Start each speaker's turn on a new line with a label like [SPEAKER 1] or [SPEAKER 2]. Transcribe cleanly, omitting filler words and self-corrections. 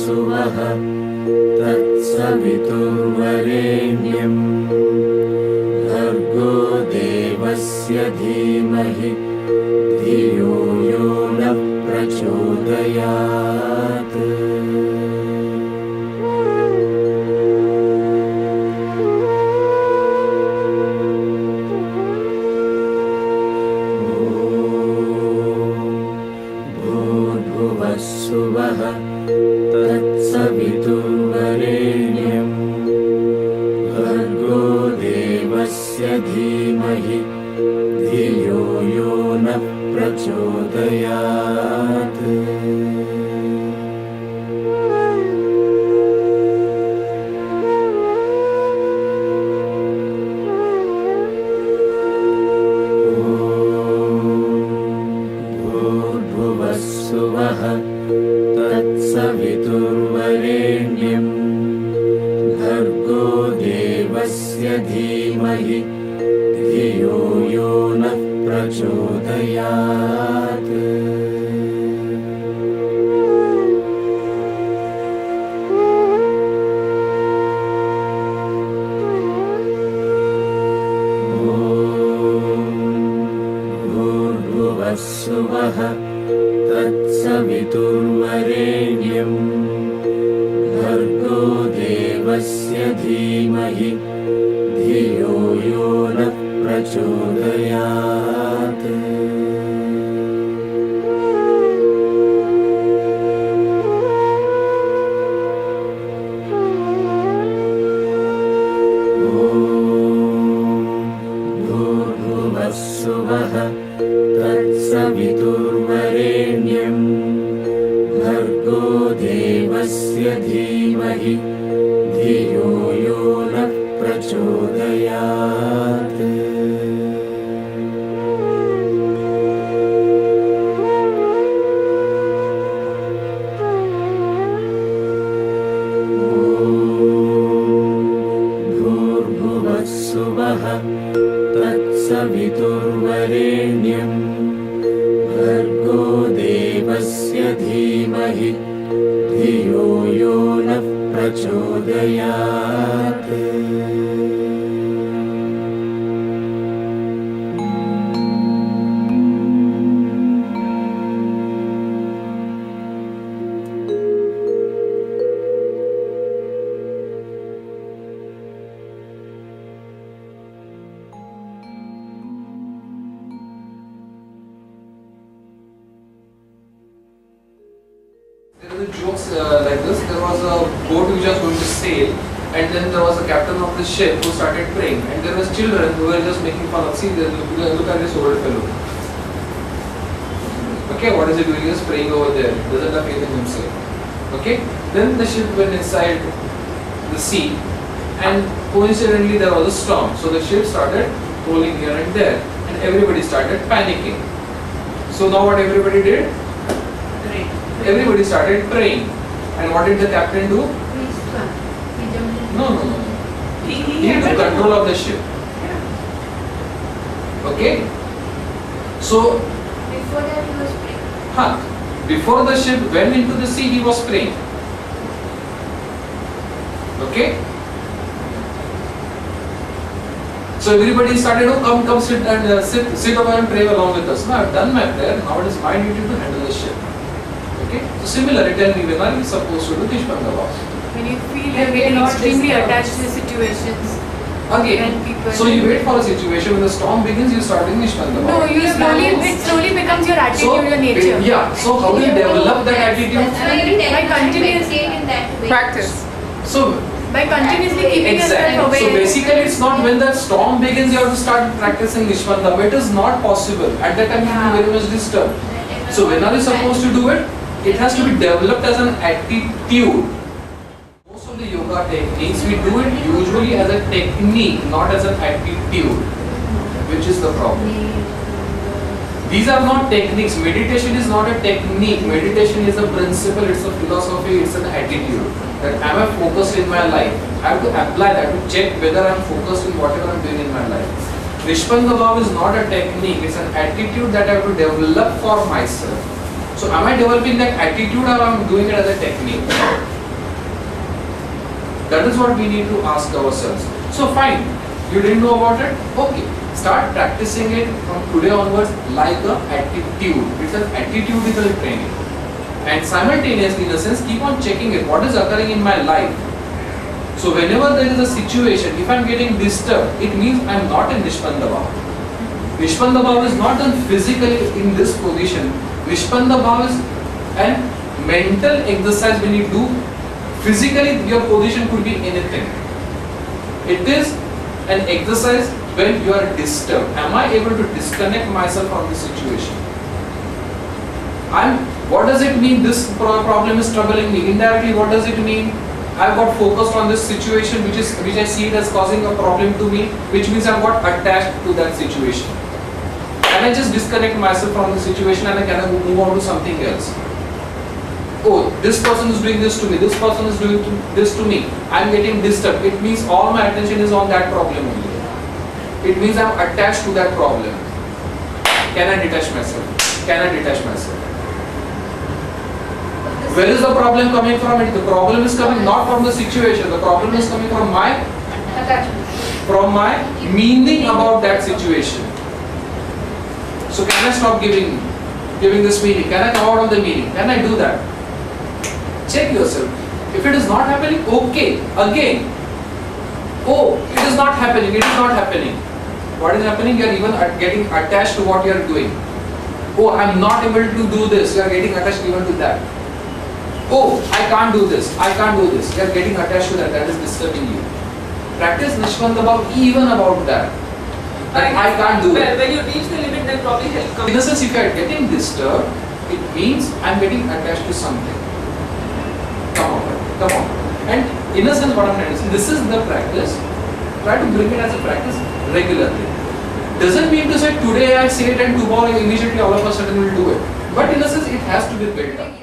[SPEAKER 1] भूर्भुवस्सुवः तत्सवितुर्वरेण्यं भर्गो देवस्य धीमहि धियो यो नः प्रचोदयात्। भूर्भुवस्सुवः तत्सवितुर्वरेण्यं भर्गो देवस्य धीमहि धियो यो नः प्रचोदयात्। भूर्भुवस्सुवः तत्सवितुर्वरेण्यं भर्गो देवस्य धीमहि धियो यो नः प्रचोदयात्। भूर्भुवस्सुवः तत्सवितुर्वरेण्यं भर्गो देवस्य धीमहि धियो यो नः प्रचोदयात्। भूर्भुवस्सुवः तत्सवितुर्वरेण्यं भर्गो देवस्य धीमहि धियो यो नः प्रचोदयात्। भूर्भुवस्सुवः तत्सवितुर्वरेण्यं भर्गो देवस्य धीमहि धियो यो नः प्रचोदयात्।
[SPEAKER 2] There were jokes like this. There was a boat which was going to sail, and then there was a captain of the ship who started praying, and there was children who were just making fun of. See, look at this old fellow. Okay, what is he doing? He is praying over there. Doesn't have faith in himself. Okay. Then the ship went inside the sea, and coincidentally there was a storm. So the ship started rolling here and there, and everybody started panicking. So now what everybody did? Everybody started praying. And what did the captain do? No. He took control of the ship. Okay? So,
[SPEAKER 3] Before that he was praying.
[SPEAKER 2] before the ship went into the sea, he was praying. Okay? So everybody started, oh, come sit and sit over and pray along with us. No, I've done my prayer. Now it is my duty to handle the ship. Okay? So similarly, tell me, when are we supposed to do Nishpandava?
[SPEAKER 4] When you feel you're getting extremely attached to situations.
[SPEAKER 2] Again,
[SPEAKER 4] When people-
[SPEAKER 2] so you wait for a situation, when the storm begins, you start doing Nishpandava.
[SPEAKER 4] No, it slowly becomes your attitude, your nature.
[SPEAKER 2] Yeah, so how do you develop that attitude?
[SPEAKER 4] By continuous
[SPEAKER 3] practice.
[SPEAKER 2] So,
[SPEAKER 4] By continuously keeping yourself
[SPEAKER 2] exactly.
[SPEAKER 4] away.
[SPEAKER 2] So basically, it's not when the storm begins, you have to start practicing Nishpandava. It is not possible. At that time, you will be very much disturbed. So when are you supposed to do it? It has to be developed as an attitude. Most of the yoga techniques, we do it usually as a technique, not as an attitude, which is the problem. These are not techniques. Meditation is not a technique. Meditation is a principle, it's a philosophy, it's an attitude. That am I focused in my life? I have to apply that, to check whether I am focused in whatever I am doing in my life. Nishpandava is not a technique, it's an attitude that I have to develop for myself. So am I developing that attitude or am I doing it as a technique? That is what we need to ask ourselves. So fine, you didn't know about it? Okay, start practicing it from today onwards like a attitude. It's an attitudinal training. And simultaneously, in a sense, keep on checking it. What is occurring in my life? So whenever there is a situation, if I am getting disturbed, it means I am not in Nishpanda Bhava. Nishpanda Bhava is not done physically in this position. Nishpanda Bhava is a mental exercise when you do. Physically, your position could be anything. It is an exercise when you are disturbed. Am I able to disconnect myself from the situation? What does it mean this problem is troubling me? Indirectly, what does it mean? I've got focused on this situation which I see it as causing a problem to me, which means I've got attached to that situation. Can I just disconnect myself from the situation and can I move on to something else? Oh, this person is doing this to me, this person is doing this to me, I'm getting disturbed. It means all my attention is on that problem only. It means I'm attached to that problem. Can I detach myself? Can I detach myself? Where is the problem coming from? The problem is coming not from the situation. The problem is coming from my meaning about that situation. So can I stop giving this meaning? Can I come out of the meaning? Can I do that? Check yourself. If it is not happening, okay. Again, oh, it is not happening. It is not happening. What is happening? You are even getting attached to what you are doing. Oh, I am not able to do this. You are getting attached even to that. Oh, I can't do this. I can't do this. You are getting attached to that. That is disturbing you. Practice Nishpanda Bhava even about that. I can't do it.
[SPEAKER 5] When you reach the limit, then probably help comes.
[SPEAKER 2] In a sense, if you are getting disturbed, it means I am getting attached to something. Come on. And in a sense, what I am trying to say, this is the practice. Try to bring it as a practice regularly. Doesn't mean to say today I say it and tomorrow immediately all of a sudden will do it. But in a sense, it has to be built up.